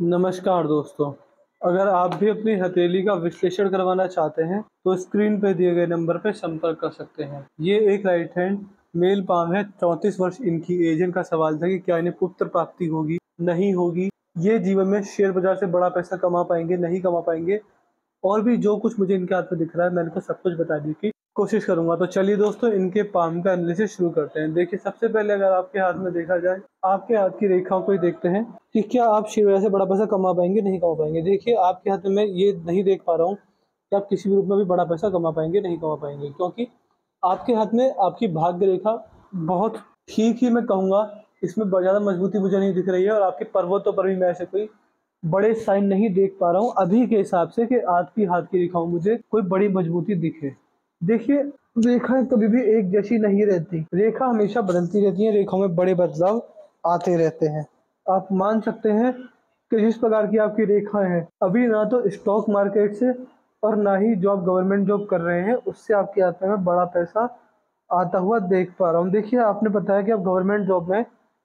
नमस्कार दोस्तों, अगर आप भी अपनी हथेली का विश्लेषण करवाना चाहते हैं, तो स्क्रीन पे दिए गए नंबर पर संपर्क कर सकते हैं। ये एक राइट हैंड मेल पाम है, 34 वर्ष इनकी एज। इनका सवाल था कि क्या इन्हें पुत्र प्राप्ति होगी, नहीं होगी, ये जीवन में शेयर बाजार से बड़ा पैसा कमा पाएंगे, नहीं कमा पाएंगे, और भी जो कुछ मुझे इनके हाथ में दिख रहा है, मैं इनको सब कुछ बताने की कोशिश करूंगा। तो चलिए दोस्तों, इनके पाम का एनालिसिस शुरू करते हैं। देखिए, सबसे पहले अगर आपके हाथ में देखा जाए, आपके हाथ की रेखाओं को ही देखते हैं कि क्या आप शेयर बाजार से बड़ा पैसा कमा पाएंगे, नहीं कमा पाएंगे। देखिए, आपके हाथ में मैं ये नहीं देख पा रहा हूँ कि आप किसी भी रूप में भी बड़ा पैसा कमा पाएंगे, नहीं कमा पाएंगे, क्योंकि आपके हाथ में आपकी भाग्य रेखा बहुत ठीक ही मैं कहूँगा, इसमें ज़्यादा मजबूती मुझे नहीं दिख रही है, और आपके पर्वतों पर भी मैं ऐसे कोई बड़े साइन नहीं देख पा रहा हूँ अभी के हिसाब से कि आपकी हाथ की रेखाओं मुझे कोई बड़ी मजबूती दिखे। देखिए, रेखाएं कभी भी एक जैसी नहीं रहती, रेखा हमेशा बदलती रहती है, रेखाओं में बड़े बदलाव आते रहते हैं। आप मान सकते हैं कि जिस प्रकार की आपकी रेखाएं हैं, अभी ना तो स्टॉक मार्केट से और ना ही जो आप गवर्नमेंट जॉब कर रहे हैं उससे आपके हाथ में बड़ा पैसा आता हुआ देख पा रहा हूँ। देखिए, आपने बताया कि आप गवर्नमेंट जॉब में,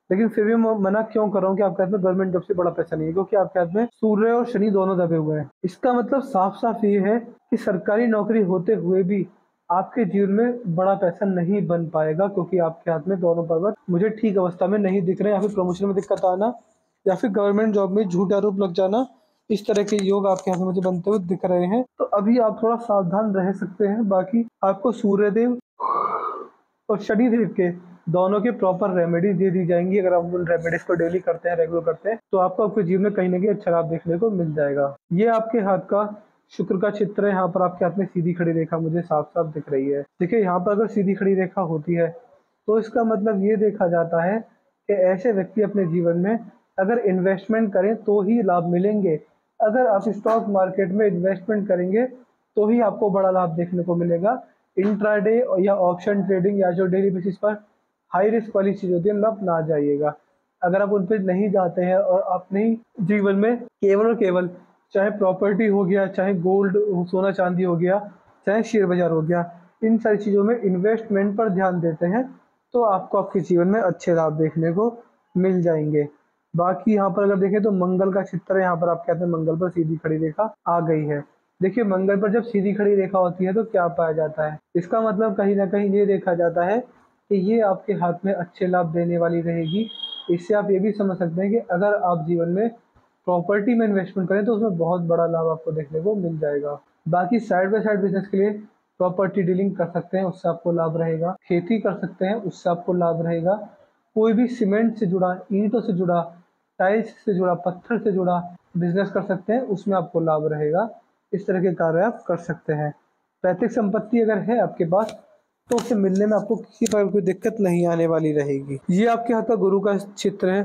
लेकिन फिर भी मैं मना क्यों कर रहा हूँ कि आपके हाथ में गवर्नमेंट जॉब से बड़ा पैसा नहीं है, क्योंकि आपके हाथ में सूर्य और शनि दोनों दबे हुए हैं। इसका मतलब साफ साफ ये है कि सरकारी नौकरी होते हुए भी आपके जीवन में बड़ा पैसा नहीं बन पाएगा, क्योंकि आपके हाथ में दोनों पर्वत मुझे ठीक अवस्था में नहीं दिख रहे हैं। या फिर प्रमोशन में दिक्कत आना, या फिर गवर्नमेंट जॉब में झूठ आरोप लग जाना, इस तरह के योग आपके हाथ में मुझे बनते हुए दिख रहे हैं। तो अभी आप थोड़ा सावधान रह सकते हैं। बाकी आपको सूर्यदेव और शनिदेव के दोनों के प्रॉपर रेमेडीज दे दी जाएंगी। अगर आप उन रेमेडीज को डेली करते हैं, रेगुलर करते हैं, तो आपको आपके जीवन में कहीं ना कहीं अच्छा लाभ देखने को मिल जाएगा। ये आपके हाथ का शुक्र का चित्र है। यहाँ पर आपके हाथ में सीधी खड़ी रेखा मुझे साफ साफ दिख रही है। देखिए, यहाँ पर अगर सीधी खड़ी रेखा होती है तो इसका मतलब ये देखा जाता है कि ऐसे व्यक्ति अपने जीवन में अगर इन्वेस्टमेंट करें तो ही लाभ मिलेंगे। अगर आप स्टॉक मार्केट में इन्वेस्टमेंट करेंगे तो ही आपको बड़ा लाभ देखने को मिलेगा। इंट्राडे या ऑप्शन ट्रेडिंग या जो डेली बेसिस पर हाई रिस्क वाली चीज होती है, उनमें आप ना जाइएगा। अगर आप उन पर नहीं जाते हैं और अपने जीवन में केवल और केवल, चाहे प्रॉपर्टी हो गया, चाहे गोल्ड सोना चांदी हो गया, चाहे शेयर बाजार हो गया, इन सारी चीज़ों में इन्वेस्टमेंट पर ध्यान देते हैं, तो आपको आपके जीवन में अच्छे लाभ देखने को मिल जाएंगे। बाकी यहाँ पर अगर देखें तो मंगल का चित्र है। यहाँ पर आप कहते हैं मंगल पर सीधी खड़ी रेखा आ गई है। देखिए, मंगल पर जब सीधी खड़ी रेखा होती है तो क्या पाया जाता है, इसका मतलब कहीं ना कहीं ये देखा जाता है कि ये आपके हाथ में अच्छे लाभ देने वाली रहेगी। इससे आप ये भी समझ सकते हैं कि अगर आप जीवन में प्रॉपर्टी में इन्वेस्टमेंट करें तो उसमें बहुत बड़ा लाभ आपको देखने को मिल जाएगा। बाकी साइड बाय साइड बिजनेस के लिए प्रॉपर्टी डीलिंग कर सकते हैं, उससे आपको लाभ रहेगा। खेती कर सकते हैं, उससे आपको लाभ रहेगा। कोई भी सीमेंट से जुड़ा, ईंटों से जुड़ा, टाइल्स से जुड़ा, पत्थर से जुड़ा बिजनेस कर सकते हैं, उसमें आपको लाभ रहेगा। इस तरह के कार्य आप कर सकते हैं। पैतृक संपत्ति अगर है आपके पास तो उसे मिलने में आपको किसी प्रकार कोई दिक्कत नहीं आने वाली रहेगी। ये आपके हाथ का गुरु का चित्र है।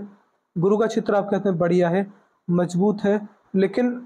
गुरु का चित्र आपके हाथ में बढ़िया है, मजबूत है, लेकिन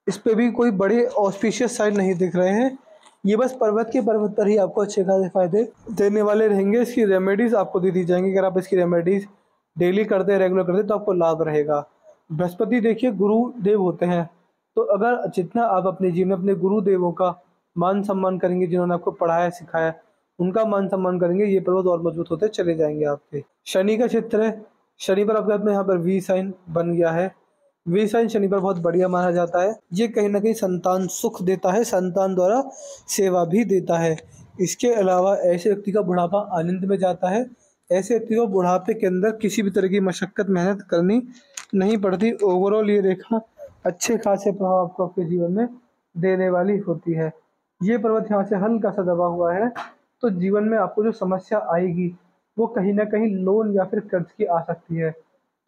इस पे भी कोई बड़े ऑस्पिशियस साइन नहीं दिख रहे हैं। ये बस पर्वत के पर्वत ही आपको अच्छे खासे फायदे देने वाले रहेंगे। इसकी रेमेडीज आपको दे दी जाएंगी। अगर आप इसकी रेमेडीज डेली करते हैं, रेगुलर करते हैं, तो आपको लाभ रहेगा। बृहस्पति देखिए गुरु देव होते हैं, तो अगर जितना आप अपने जीवन में अपने गुरु देवों का मान सम्मान करेंगे, जिन्होंने आपको पढ़ाया सिखाया, उनका मान सम्मान करेंगे, ये पर्वत और मजबूत होते चले जाएंगे आपके। शनि का क्षेत्र है। शनि पर आपके हाथ में यहाँ पर वी साइन बन गया है। वी साइन शनि पर बहुत बढ़िया माना जाता है। ये कहीं ना कहीं संतान सुख देता है, संतान द्वारा सेवा भी देता है। इसके अलावा ऐसे व्यक्ति का बुढ़ापा आनंद में जाता है। ऐसे व्यक्ति को बुढ़ापे के अंदर किसी भी तरह की मशक्कत मेहनत करनी नहीं पड़ती। ओवरऑल ये रेखा अच्छे खासे प्रभाव आपको आपके जीवन में देने वाली होती है। ये पर्वत यहाँ से हल्का सा दबा हुआ है, तो जीवन में आपको जो समस्या आएगी वो कहीं ना कहीं लोन या फिर कर्ज की आ सकती है।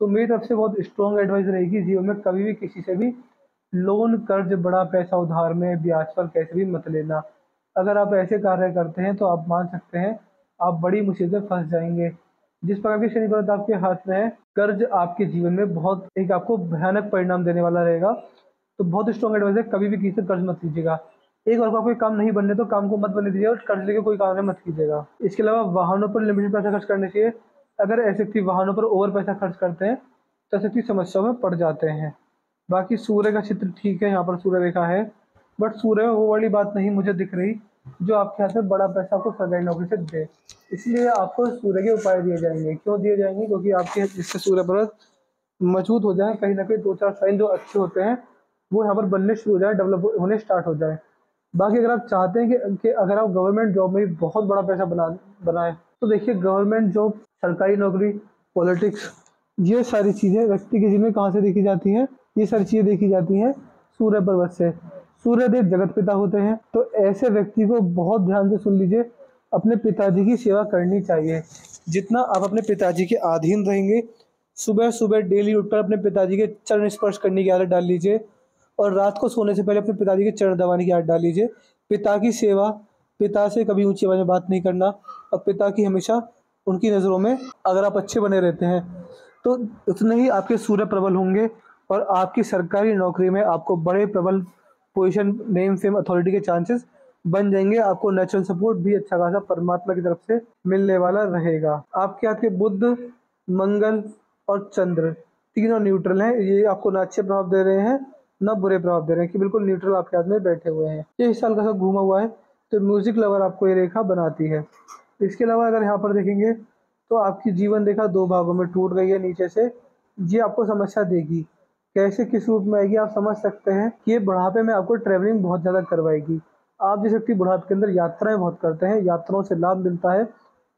तो मेरी तरफ से बहुत स्ट्रॉन्ग एडवाइस रहेगी, जीवन में कभी भी किसी से भी लोन, कर्ज, बड़ा पैसा उधार में, ब्याज पर कैसे भी मत लेना। अगर आप ऐसे कार्य करते हैं तो आप मान सकते हैं आप बड़ी मुसीबत में फंस जाएंगे। जिस प्रकार की शनि पर्वत आपके हाथ में है, कर्ज आपके जीवन में बहुत एक आपको भयानक परिणाम देने वाला रहेगा। तो बहुत स्ट्रॉन्ग एडवाइस है, कभी भी किसी से कर्ज मत लीजिएगा। एक बार को कोई काम नहीं बनने तो काम को मत बनने दीजिएगा, और कर्ज लेके कोई काम मत कीजिएगा। इसके अलावा वाहनों पर लिमिटेड पैसा खर्च करना चाहिए। अगर ऐसे व्यक्ति वाहनों पर ओवर पैसा खर्च करते हैं तो ऐसे व्यक्ति समस्याओं में पड़ जाते हैं। बाकी सूर्य का चित्र ठीक है, यहाँ पर सूर्य रेखा है, बट सूर्य में वो वाली बात नहीं मुझे दिख रही जो आपके हाथ में बड़ा पैसा आपको सरकारी नौकरी से दे। इसलिए आपको सूर्य के उपाय दिए जाएंगे। क्यों दिए जाएंगे? क्योंकि आपके जिससे सूर्य पर्वत मजबूत हो जाए, कहीं ना कहीं 2-4 साइन जो अच्छे होते हैं वो यहाँ पर बनने शुरू हो जाए, डेवलप होने स्टार्ट हो जाए। बाकी अगर आप चाहते हैं कि अगर आप गवर्नमेंट जॉब में भी बहुत बड़ा पैसा बनाएं, तो देखिए गवर्नमेंट जॉब, सरकारी नौकरी, पॉलिटिक्स, ये सारी चीज़ें व्यक्ति के जीवन में कहाँ से देखी जाती हैं? ये सारी चीज़ें देखी जाती हैं सूर्य पर्वत से। सूर्यदेव जगत पिता होते हैं, तो ऐसे व्यक्ति को बहुत ध्यान से सुन लीजिए, अपने पिताजी की सेवा करनी चाहिए। जितना आप अपने पिताजी के अधीन रहेंगे, सुबह सुबह डेली उठकर अपने पिताजी के चरण स्पर्श करने की आदत डाल लीजिए, और रात को सोने से पहले अपने पिताजी के चरण दबाने की आदत डाल लीजिए। पिता की सेवा, पिता से कभी ऊंची आवाज़ में बात नहीं करना, और पिता की हमेशा उनकी नज़रों में अगर आप अच्छे बने रहते हैं, तो उतने ही आपके सूर्य प्रबल होंगे, और आपकी सरकारी नौकरी में आपको बड़े प्रबल पोजीशन, नेम, फेम, अथॉरिटी के चांसेस बन जाएंगे। आपको नेचुरल सपोर्ट भी अच्छा खासा परमात्मा की तरफ से मिलने वाला रहेगा। आपके हाथ के बुध, मंगल और चंद्र तीनों न्यूट्रल हैं। ये आपको ना अच्छे प्रभाव दे रहे हैं ना बुरे प्रभाव दे रहे हैं, कि बिल्कुल न्यूट्रल आपके हाथ में बैठे हुए हैं। ये इस साल का सब घूमा हुआ है, तो म्यूजिक लवर आपको ये रेखा बनाती है। इसके अलावा अगर यहाँ पर देखेंगे तो आपकी जीवन रेखा 2 भागों में टूट गई है नीचे से। ये आपको समस्या देगी, कैसे किस रूप में आएगी आप समझ सकते हैं कि ये बुढ़ापे में आपको ट्रैवलिंग बहुत ज़्यादा करवाएगी। आप देख सकते हैं बुढ़ापे के अंदर यात्राएं बहुत करते हैं, यात्राओं से लाभ मिलता है,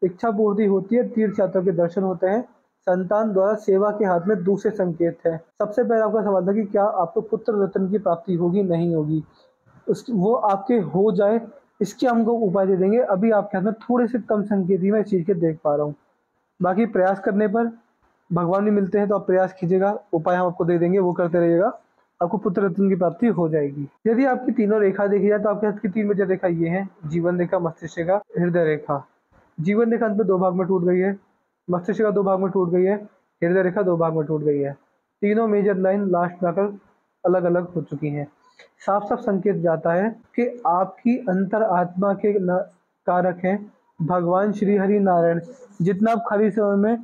इच्छा पूर्ति होती है, तीर्थ यात्रा के दर्शन होते हैं, संतान द्वारा सेवा के हाथ में दूसरे संकेत है। सबसे पहला आपका सवाल था कि क्या आपको पुत्र रत्न की प्राप्ति होगी, नहीं होगी। वो आपके हो जाए, इसके हमको उपाय दे देंगे। अभी आपके हाथ में थोड़े से कम संकेत ही मैं इस चीज़ के देख पा रहा हूँ। बाकी प्रयास करने पर भगवान भी मिलते हैं, तो आप प्रयास कीजिएगा, उपाय हम आपको दे देंगे, वो करते रहिएगा, आपको पुत्र रत्न की प्राप्ति हो जाएगी। यदि आपकी तीनों रेखा देखी जाए तो आपके हाथ की 3 मेजर रेखा ये हैं: जीवन रेखा, मस्तिष्क रेखा, हृदय रेखा। जीवन रेखा अंत में 2 भाग में टूट गई है, मस्तिष्क रेखा 2 भाग में टूट गई है, हृदय रेखा 2 भाग में टूट गई है। तीनों मेजर लाइन लास्ट में आकर अलग अलग हो चुकी हैं। साफ साफ संकेत जाता है कि आपकी अंतर आत्मा के कारक हैं भगवान श्री हरि नारायण। जितना आप खाली समय में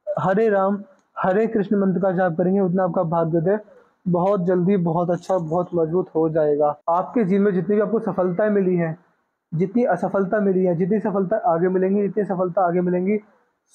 हरे राम हरे कृष्ण मंत्र का जाप करेंगे, उतना आपका भाग्योदय बहुत जल्दी, बहुत अच्छा, बहुत मजबूत हो जाएगा। आपके जीवन में जितनी भी आपको सफलताएं मिली हैं, जितनी असफलता मिली है, जितनी सफलता आगे मिलेंगी, जितनी सफलता आगे मिलेंगी,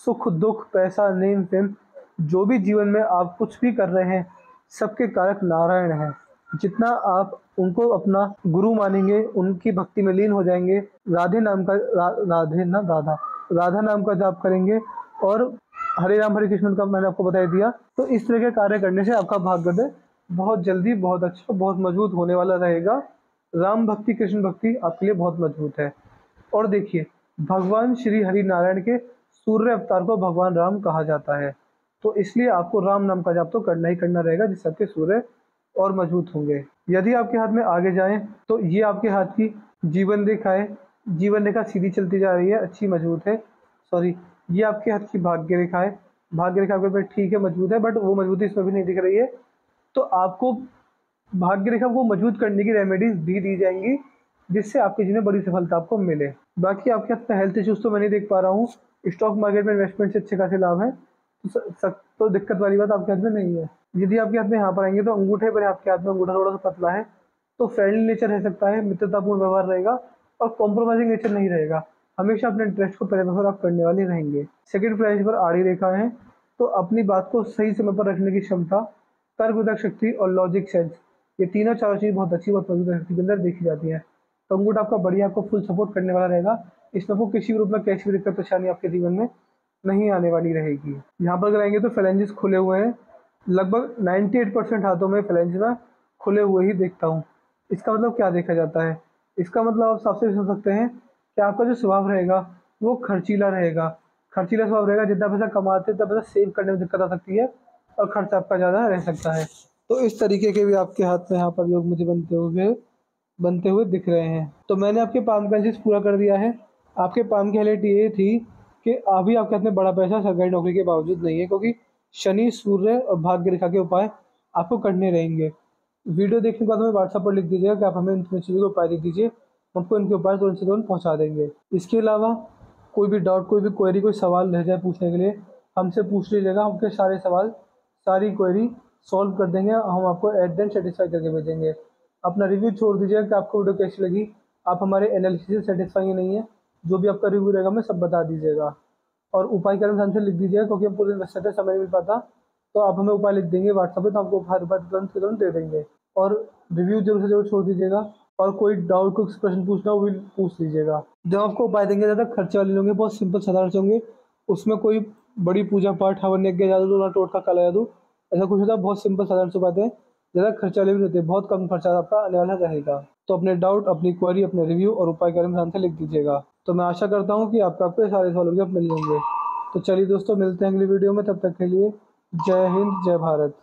सुख दुख, पैसा, नेम फेम, जो भी जीवन में आप कुछ भी कर रहे हैं, सबके कारक नारायण हैं। जितना आप उनको अपना गुरु मानेंगे, उनकी भक्ति में लीन हो जाएंगे, राधे नाम का राधे ना राधा राधा नाम का जाप करेंगे, और हरे राम हरे कृष्ण का मैंने आपको बता दिया, तो इस तरह के कार्य करने से आपका भाग्योदय बहुत जल्दी, बहुत अच्छा, बहुत मजबूत होने वाला रहेगा। राम भक्ति, कृष्ण भक्ति आपके लिए बहुत मजबूत है। और देखिए, भगवान श्री हरि नारायण के सूर्य अवतार को भगवान राम कहा जाता है, तो इसलिए आपको राम नाम का जाप तो करना ही करना रहेगा, जिससे आपके सूर्य और मजबूत होंगे। यदि आपके हाथ में आगे जाएं तो ये आपके हाथ की जीवन रेखा है। जीवन रेखा सीधी चलती जा रही है, अच्छी मजबूत है। सॉरी, ये आपके हाथ की भाग्य रेखा है। भाग्य रेखा आपके पे ठीक है, मजबूत है, बट वो मजबूती इसमें भी नहीं दिख रही है। तो आपको भाग्य रेखा को मजबूत करने की रेमेडीज भी दी जाएंगी, जिससे आपके जीवन में बड़ी सफलता आपको मिले। बाकी आपके हाथ में हेल्थ इश्यूज तो मैं नहीं देख पा रहा हूँ। स्टॉक मार्केट में इन्वेस्टमेंट से अच्छे खासे लाभ है, तो दिक्कत वाली बात आपके हाथ में नहीं है। यदि आपके हाथ में यहाँ पर आएंगे तो अंगूठे पर, आपके हाथ में अंगूठा थोड़ा सा पतला है, तो फ्रेंडली नेचर रह सकता है, मित्रतापूर्ण व्यवहार रहेगा, और कॉम्प्रोमाइजिंग नेचर नहीं रहेगा। हमेशा अपने इंटरेस्ट को पहले प्रेफर आप करने वाले रहेंगे। सेकंड प्राइज पर आड़ी रेखा है, तो अपनी बात को सही समय पर रखने की क्षमता, तर्क वितर्क शक्ति और लॉजिक सेंस, ये तीनों चारों चीज़ बहुत अच्छी, बहुत मजबूत शक्ति के अंदर देखी जाती है। तो अंगूठा आपका बढ़िया, आपको फुल सपोर्ट करने वाला रहेगा। इसमें आपको किसी भी रूप में कैसी भी दिक्कत परेशानी आपके जीवन में नहीं आने वाली रहेगी। यहाँ पर अगर आएंगे तो फेलेंजिस खुले हुए हैं, लगभग 98% हाथों में फेलेंजिस में खुले हुए ही देखता हूँ। इसका मतलब क्या देखा जाता है? इसका मतलब आप साफ से समझ सकते हैं कि आपका जो स्वभाव रहेगा वो खर्चीला रहेगा। खर्चीला स्वभाव रहेगा, जितना पैसा कमाते उतना पैसा सेव करने में दिक्कत आ सकती है, और खर्च आपका ज़्यादा रह सकता है। तो इस तरीके के भी आपके हाथ में यहाँ पर योग मुझे बनते हुए दिख रहे हैं। तो मैंने आपके पाम का एनालिसिस पूरा कर दिया है। आपके पाम की हाइलाइट ये थी कि अभी आपके हाथ में बड़ा पैसा सरकारी नौकरी के बावजूद नहीं है, क्योंकि शनि, सूर्य और भाग्य रेखा के उपाय आपको करने रहेंगे। वीडियो देखने के बाद हमें व्हाट्सएप पर लिख दीजिएगा कि आप हमें इन चीज़ों के उपाय लिख दीजिए, हम आपको इनके उपाय तुरंत से तुरंत पहुँचा देंगे। इसके अलावा कोई भी डाउट, कोई भी क्वेरी, कोई सवाल रह जाए पूछने के लिए, हमसे पूछ लीजिएगा। आपके सारे सवाल, सारी क्वेरी सॉल्व कर देंगे, हम आपको एट द एंड सेटिस्फाई करके भेजेंगे। अपना रिव्यू छोड़ दीजिएगा कि आपको वीडियो कैसी लगी, आप हमारे एनालिसिस से सेटिस्फाई नहीं है, जो भी आपका रिव्यू रहेगा हमें सब बता दीजिएगा। और उपाय के अनुसार से लिख दीजिएगा, क्योंकि हम पूरे दिन व्यस्त रहते हैं, समय नहीं मिल पाता। तो आप हमें उपाय लिख देंगे व्हाट्सएप पे, तो आपको हर बार तुरंत दे देंगे। और रिव्यू जरूर से जरूर छोड़ दीजिएगा, और कोई डाउट कुछ प्रश्न पूछना हो वो भी पूछ लीजिएगा। जो आपको उपाय देंगे ज़्यादा खर्चे वाले होंगे, बहुत सिंपल साधारण से होंगे, उसमें कोई बड़ी पूजा पाठ हवन यज्ञ जादू टोना टोटका काला जादू ऐसा कुछ होता है। बहुत सिंपल साधारण सी बातें, ज़्यादा खर्चा वाले भी रहते हैं, बहुत कम खर्चा आपका आने वाला रहेगा। तो अपने डाउट, अपनी क्वेरी, अपने रिव्यू और उपाय के बारे में ध्यान से लिख दीजिएगा। तो मैं आशा करता हूँ कि आपको सारे सवालों के जवाब मिल जाएंगे। तो चलिए दोस्तों, मिलते हैं अगली वीडियो में, तब तक के लिए जय हिंद, जय भारत।